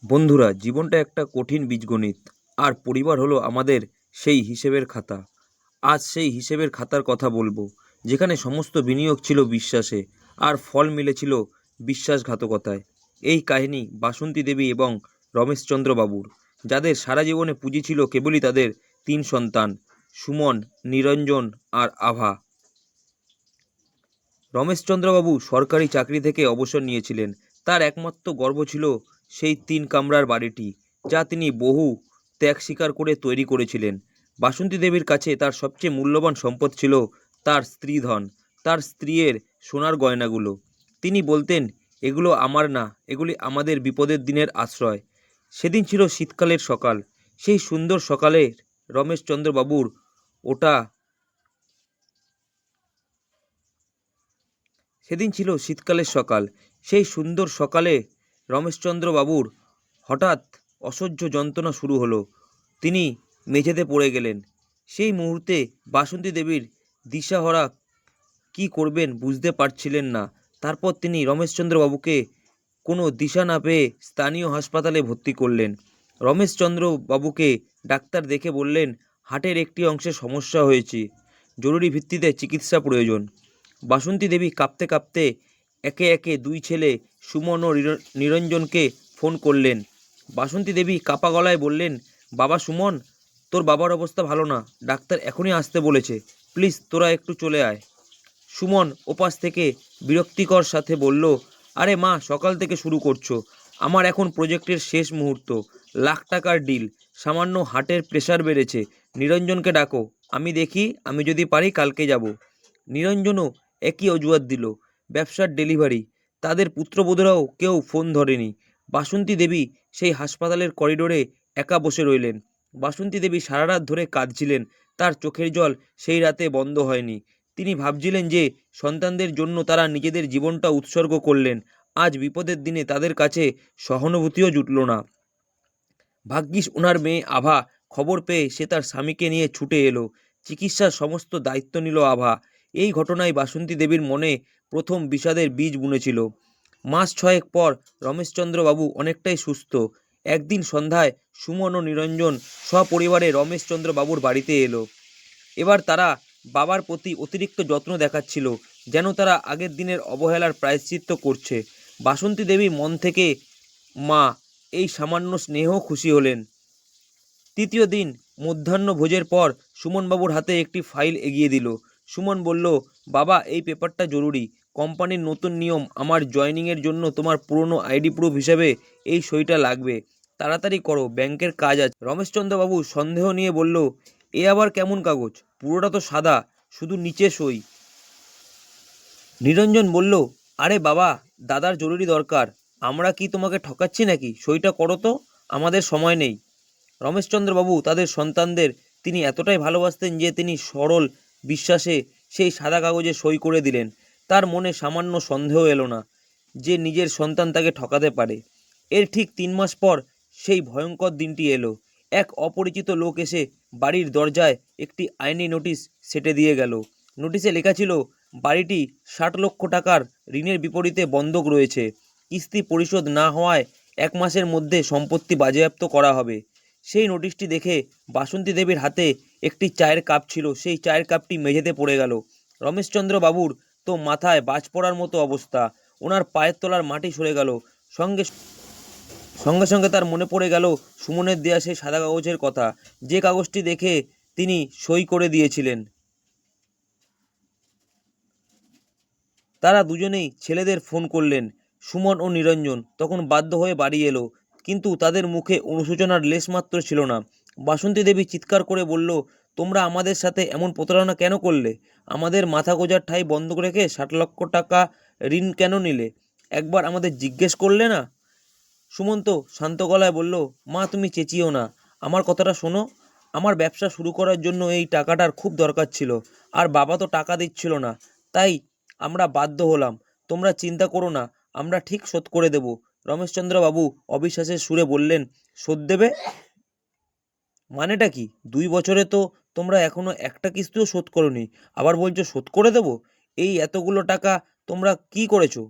বন্ধুরা, জীবনটা একটা কঠিন বীজগণিত। আর পরিবার হলো আমাদের সেই হিসেবের খাতা। আজ সেই হিসেবের খাতার কথা বলবো, যেখানে সমস্ত বিনিয়োগ ছিল বিশ্বাসে আর ফল মিলেছিল বিশ্বাসঘাতকতায়। এই কাহিনী বাসন্তী দেবী এবং রমেশচন্দ্র বাবুর, যাদের সারা জীবনে পুঁজি ছিল কেবলই তাদের তিন সন্তান, সুমন, নিরঞ্জন আর আভা। রমেশচন্দ্রবাবু সরকারি চাকরি থেকে অবসর নিয়েছিলেন। তার একমাত্র গর্ব ছিল সেই তিন কামরার বাড়িটি, যা তিনি বহু ত্যাগ স্বীকার করে তৈরি করেছিলেন। বাসন্তী দেবীর কাছে তার সবচেয়ে মূল্যবান সম্পদ ছিল তার স্ত্রীধন, তার স্ত্রীর সোনার গয়নাগুলো। তিনি বলতেন, এগুলো আমার না, এগুলি আমাদের বিপদের দিনের আশ্রয়। সেদিন ছিল শীতকালের সকাল। সেই সুন্দর সকালে রমেশচন্দ্রবাবুর ওটা সেদিন ছিল শীতকালের সকাল। সেই সুন্দর সকালে রমেশচন্দ্র বাবুর হঠাৎ অসহ্য যন্ত্রণা শুরু হলো। তিনি মেঝেতে পড়ে গেলেন। সেই মুহূর্তে বাসন্তী দেবীর দিশাহারা, কি করবেন বুঝতে পারছিলেন না। তারপর তিনি রমেশচন্দ্র বাবুকে কোনো দিশা না পেয়ে স্থানীয় হাসপাতালে ভর্তি করলেন। রমেশচন্দ্র বাবুকে ডাক্তার দেখে বললেন, হার্টের একটি অংশে সমস্যা হয়েছে, জরুরি ভিত্তিতে চিকিৎসা প্রয়োজন। বাসন্তী দেবী কাঁপতে কাঁপতে একে একে দুই ছেলে সুমন ও নিরঞ্জনকে ফোন করলেন। বাসন্তী দেবী কাপা গলায় বললেন, বাবা সুমন, তোর বাবার অবস্থা ভালো না, ডাক্তার এখনই আসতে বলেছে, প্লিজ তোরা একটু চলে আয়। সুমন ওপাশ থেকে বিরক্তিকর সাথে বলল, আরে মা, সকাল থেকে শুরু করছো, আমার এখন প্রজেক্টের শেষ মুহূর্ত, লাখ টাকার ডিল, সামান্য হার্টের প্রেশার বেড়েছে, নিরঞ্জনকে ডাকো, আমি দেখি, আমি যদি পারি কালকে যাব। নিরঞ্জনও একই অজুহাত দিল, ব্যবসার ডেলিভারি, তাদের পুত্রবধূরাও কেউ ফোন ধরেনি। বাসন্তী দেবী সেই হাসপাতালের করিডোরে একা বসে রইলেন। বাসন্তী দেবী সারা রাত ধরে কাঁদছিলেন। তার চোখের জল সেই রাতে বন্ধ হয়নি। তিনি ভাবছিলেন যে সন্তানদের জন্য তারা নিজেদের জীবনটা উৎসর্গ করলেন, আজ বিপদের দিনে তাদের কাছে সহানুভূতিও জুটল না। ভাগ্যিস ওনার মেয়ে আভা খবর পেয়ে সে তার স্বামীকে নিয়ে ছুটে এলো। চিকিৎসার সমস্ত দায়িত্ব নিল আভা। এই ঘটনায় বাসন্তী দেবীর মনে প্রথম বিষাদের বীজ বুনেছিল। মাস ছয়েক পর রমেশচন্দ্র বাবু অনেকটাই সুস্থ। একদিন সন্ধ্যায় সুমন ও নিরঞ্জন সপরিবারে রমেশচন্দ্র বাবুর বাড়িতে এলো। এবার তারা বাবার প্রতি অতিরিক্ত যত্ন দেখাচ্ছিল, যেন তারা আগের দিনের অবহেলার প্রায়শ্চিত্ত করছে। বাসন্তী দেবী মন থেকে মা এই সামান্য স্নেহ খুশি হলেন। তৃতীয় দিন মধ্যাহ্ন ভোজের পর সুমনবাবুর হাতে একটি ফাইল এগিয়ে দিল। সুমন বলল, বাবা, এই পেপারটা জরুরি, কোম্পানির নতুন নিয়ম, আমার জয়েনিংয়ের জন্য তোমার পুরনো আইডি প্রুফ হিসাবে এই সইটা লাগবে, তাড়াতাড়ি করো, ব্যাংকের কাজ আছে। রমেশচন্দ্রবাবু সন্দেহ নিয়ে বলল, এ আবার কেমন কাগজ, পুরোটা তো সাদা, শুধু নিচে সই। নিরঞ্জন বলল, আরে বাবা, দাদার জরুরি দরকার, আমরা কি তোমাকে ঠকাচ্ছি নাকি, সইটা করো তো, আমাদের সময় নেই। রমেশচন্দ্রবাবু তাদের সন্তানদের তিনি এতটাই ভালোবাসতেন যে তিনি সরল বিশ্বাসে সেই সাদা কাগজে সই করে দিলেন। তার মনে সামান্য সন্দেহ এলো না যে নিজের সন্তান তাকে ঠকাতে পারে। এর ঠিক 3 মাস পর সেই ভয়ঙ্কর দিনটি এলো। এক অপরিচিত লোক এসে বাড়ির দরজায় একটি আইনি নোটিশ সেটে দিয়ে গেল। নোটিশে লেখা ছিল, বাড়িটি 60 লক্ষ টাকার ঋণের বিপরীতে বন্ধক রয়েছে, কিস্তি পরিশোধ না হওয়ায় 1 মাসের মধ্যে সম্পত্তি বাজেয়াপ্ত করা হবে। সেই নোটিশটি দেখে বাসন্তী দেবীর হাতে একটি চায়ের কাপ ছিল, সেই চায়ের কাপটি মেঝেতে পড়ে গেল। রমেশচন্দ্র বাবুর তো মাথায় বাজ পড়ার মতো অবস্থা। ওনার পায়ের তলার মাটি সরে গেল। সঙ্গে সঙ্গে সঙ্গে তার মনে পড়ে গেল সুমনের দেয়া সেই সাদা কাগজের কথা, যে কাগজটি দেখে তিনি সই করে দিয়েছিলেন। তারা দুজনেই ছেলেদের ফোন করলেন। সুমন ও নিরঞ্জন তখন বাধ্য হয়ে বাড়ি এলো, কিন্তু তাদের মুখে অনুশোচনার লেশমাত্র ছিল না। বাসন্তী দেবী চিৎকার করে বলল, তোমরা আমাদের সাথে এমন প্রতারণা কেন করলে? আমাদের মাথা গোঁজার ঠাঁই বন্ধ রেখে 60 লক্ষ টাকা ঋণ কেন নিলে? একবার আমাদের জিজ্ঞেস করলে না? সুমন্ত শান্ত গলায় বলল, মা, তুমি চেঁচিও না, আমার কথাটা শোনো। আমার ব্যবসা শুরু করার জন্য এই টাকাটার খুব দরকার ছিল, আর বাবা তো টাকা দিচ্ছিল না, তাই আমরা বাধ্য হলাম। তোমরা চিন্তা করো না, আমরা ঠিক শোধ করে দেব। রমেশচন্দ্র বাবু অবিশ্বাসের সুরে বললেন, শোধ দেবে মানেটা কি? 2 বছরে তো তোমরা এখনো একটা কিস্তিও শোধ করোনি, আবার বলছো শোধ করে দেব? এই এতগুলো টাকা তোমরা কি করেছো?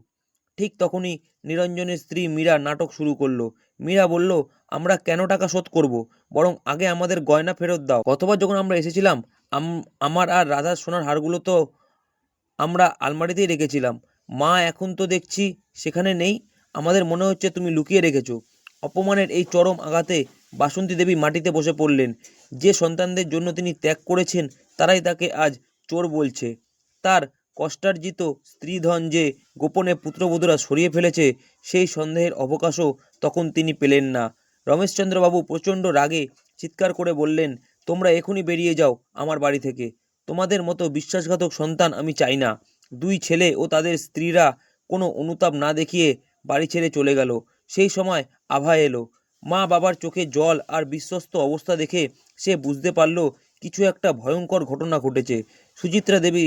ঠিক তখনই নিরঞ্জনের স্ত্রী মীরা নাটক শুরু করলো। মীরা বলল, আমরা কেন টাকা শোধ করব, বরং আগে আমাদের গয়না ফেরত দাও। গতবার যখন আমরা এসেছিলাম আমার আর রাধার সোনার হারগুলো তো আমরা আলমারিতেই রেখেছিলাম। মা, এখন তো দেখছি সেখানে নেই। আমাদের মনে হচ্ছে তুমি লুকিয়ে রেখেছো। অপমানের এই চরম আঘাতে বাসন্তী দেবী মাটিতে বসে পড়লেন। যে সন্তানদের জন্য তিনি ত্যাগ করেছেন তারাই তাকে আজ চোর বলছে। তার কষ্টার্জিত স্ত্রীধন যে গোপনে পুত্রবধূরা সরিয়ে ফেলেছে, সেই সন্দেহের অবকাশও তখন তিনি পেলেন না। রমেশচন্দ্রবাবু প্রচণ্ড রাগে চিৎকার করে বললেন, তোমরা এখনই বেরিয়ে যাও আমার বাড়ি থেকে। তোমাদের মতো বিশ্বাসঘাতক সন্তান আমি চাই না। দুই ছেলে ও তাদের স্ত্রীরা কোনো অনুতাপ না দেখিয়ে বাড়ি ছেড়ে চলে গেল। সেই সময় আভা এলো। মা বাবার চোখে জল আর বিশ্বস্ত অবস্থা দেখে সে বুঝতে পারল কিছু একটা ভয়ঙ্কর ঘটনা ঘটেছে। সুচিত্রা দেবী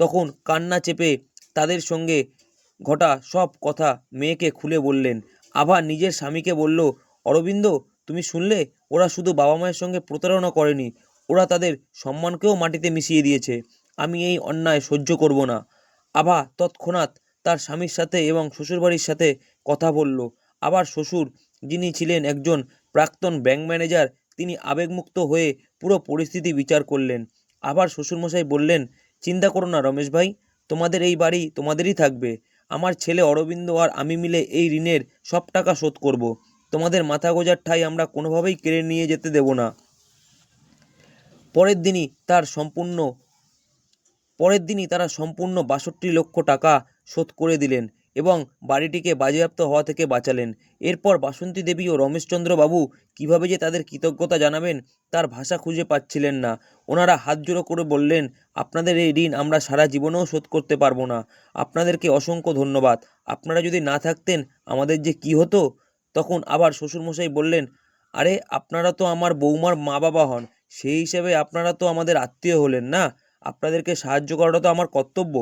তখন কান্না চেপে তাদের সঙ্গে ঘটা সব কথা মেয়েকে খুলে বললেন। আভা নিজের স্বামীকে বলল, অরবিন্দ, তুমি শুনলে? ওরা শুধু বাবা মায়ের সঙ্গে প্রতারণা করেনি, ওরা তাদের সম্মানকেও মাটিতে মিশিয়ে দিয়েছে। আমি এই অন্যায় সহ্য করব না। আভা তৎক্ষণাৎ তার স্বামীর সাথে এবং শ্বশুরবাড়ির সাথে কথা বলল। আবার শ্বশুর, যিনি ছিলেন একজন প্রাক্তন ব্যাংক ম্যানেজার, তিনি আবেগমুক্ত হয়ে পুরো পরিস্থিতি বিচার করলেন। আবার শ্বশুরমশাই বললেন, চিন্তা করো না রমেশ ভাই, তোমাদের এই বাড়ি তোমাদেরই থাকবে। আমার ছেলে অরবিন্দ আর আমি মিলে এই ঋণের সব টাকা শোধ করব। তোমাদের মাথা গোঁজার ঠাঁই আমরা কোনোভাবেই কেড়ে নিয়ে যেতে দেব না। পরের দিনই তারা সম্পূর্ণ ৬২ লক্ষ টাকা শোধ করে দিলেন এবং বাড়িটিকে বাজেয়াপ্ত হওয়া থেকে বাঁচালেন। এরপর বাসন্তী দেবী ও রমেশচন্দ্র বাবু কীভাবে যে তাদের কৃতজ্ঞতা জানাবেন তার ভাষা খুঁজে পাচ্ছিলেন না। ওনারা হাত জোড়ো করে বললেন, আপনাদের এই ঋণ আমরা সারা জীবনেও শোধ করতে পারবো না। আপনাদেরকে অসংখ্য ধন্যবাদ। আপনারা যদি না থাকতেন আমাদের যে কী হতো। তখন আবার শ্বশুরমশাই বললেন, আরে আপনারা তো আমার বৌমার মা বাবা হন, সেই হিসেবে আপনারা তো আমাদের আত্মীয় হলেন না। আপনাদেরকে সাহায্য করাটা তো আমার কর্তব্য।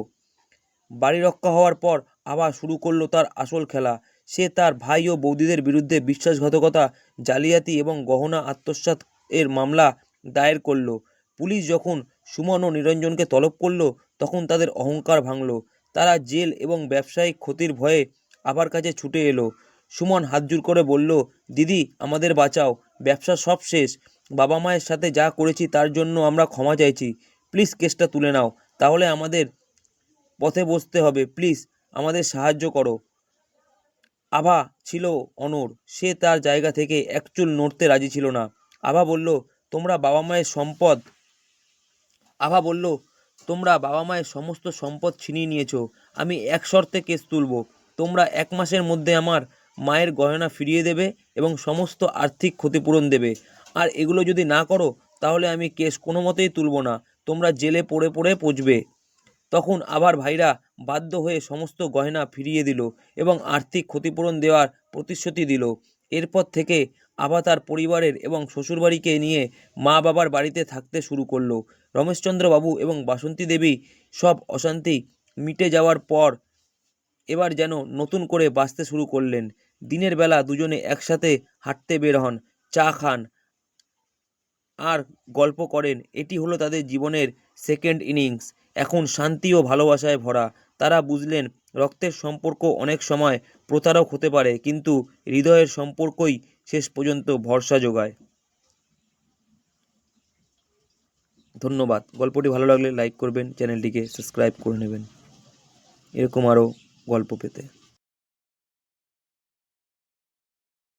বাড়ি রক্ষা হওয়ার পর আবার শুরু করলো তার আসল খেলা। সে তার ভাই ও বৌদিদের বিরুদ্ধে বিশ্বাসঘাতকতা, জালিয়াতি এবং গহনা আত্মসাৎ এর মামলা দায়ের করলো। পুলিশ যখন সুমন ও নিরঞ্জনকে তলব করলো তখন তাদের অহংকার ভাঙল। তারা জেল এবং ব্যবসায়িক ক্ষতির ভয়ে আবার কাছে ছুটে এলো। সুমন হাত জোড় করে বলল, দিদি আমাদের বাঁচাও, ব্যবসা সব শেষ। বাবা মায়ের সাথে যা করেছি তার জন্য আমরা ক্ষমা চাইছি। প্লিজ কেসটা তুলে নাও, তাহলে আমাদের পথে বসতে হবে। প্লিজ আমাদের সাহায্য করো। আভা ছিল অনড়। সে তার জায়গা থেকে এক চুল নড়তে রাজি ছিল না। আভা বলল, তোমরা বাবা মায়ের সম্পদ আভা বলল, তোমরা বাবা মায়ের সমস্ত সম্পদ ছিনিয়ে নিয়েছো। আমি এক শর্তে কেস তুলব। তোমরা ১ মাসের মধ্যে আমার মায়ের গয়না ফিরিয়ে দেবে এবং সমস্ত আর্থিক ক্ষতিপূরণ দেবে। আর এগুলো যদি না করো তাহলে আমি কেস কোনো মতেই তুলব না। তোমরা জেলে পড়ে পড়ে পচবে। তখন আবার ভাইরা বাধ্য হয়ে সমস্ত গয়না ফিরিয়ে দিল এবং আর্থিক ক্ষতিপূরণ দেওয়ার প্রতিশ্রুতি দিল। এরপর থেকে আভা তার পরিবারের এবং শ্বশুরবাড়িকে নিয়ে মা বাবার বাড়িতে থাকতে শুরু করলো। রমেশচন্দ্র বাবু এবং বাসন্তী দেবী সব অশান্তি মিটে যাওয়ার পর এবার যেন নতুন করে বাঁচতে শুরু করলেন। দিনের বেলা দুজনে একসাথে হাঁটতে বের হন, চা খান আর গল্প করেন। এটি হলো তাদের জীবনের সেকেন্ড ইনিংস। এখন শান্তি ও ভালোবাসায় ভরা। তারা বুঝলেন রক্তের সম্পর্ক অনেক সময় প্রতারক হতে পারে, কিন্তু হৃদয়ের সম্পর্কই শেষ পর্যন্ত ভরসা যোগায়। ধন্যবাদ। গল্পটি ভালো লাগলে লাইক করবেন, চ্যানেলটিকে সাবস্ক্রাইব করে নেবেন এরকম আরও গল্প পেতে।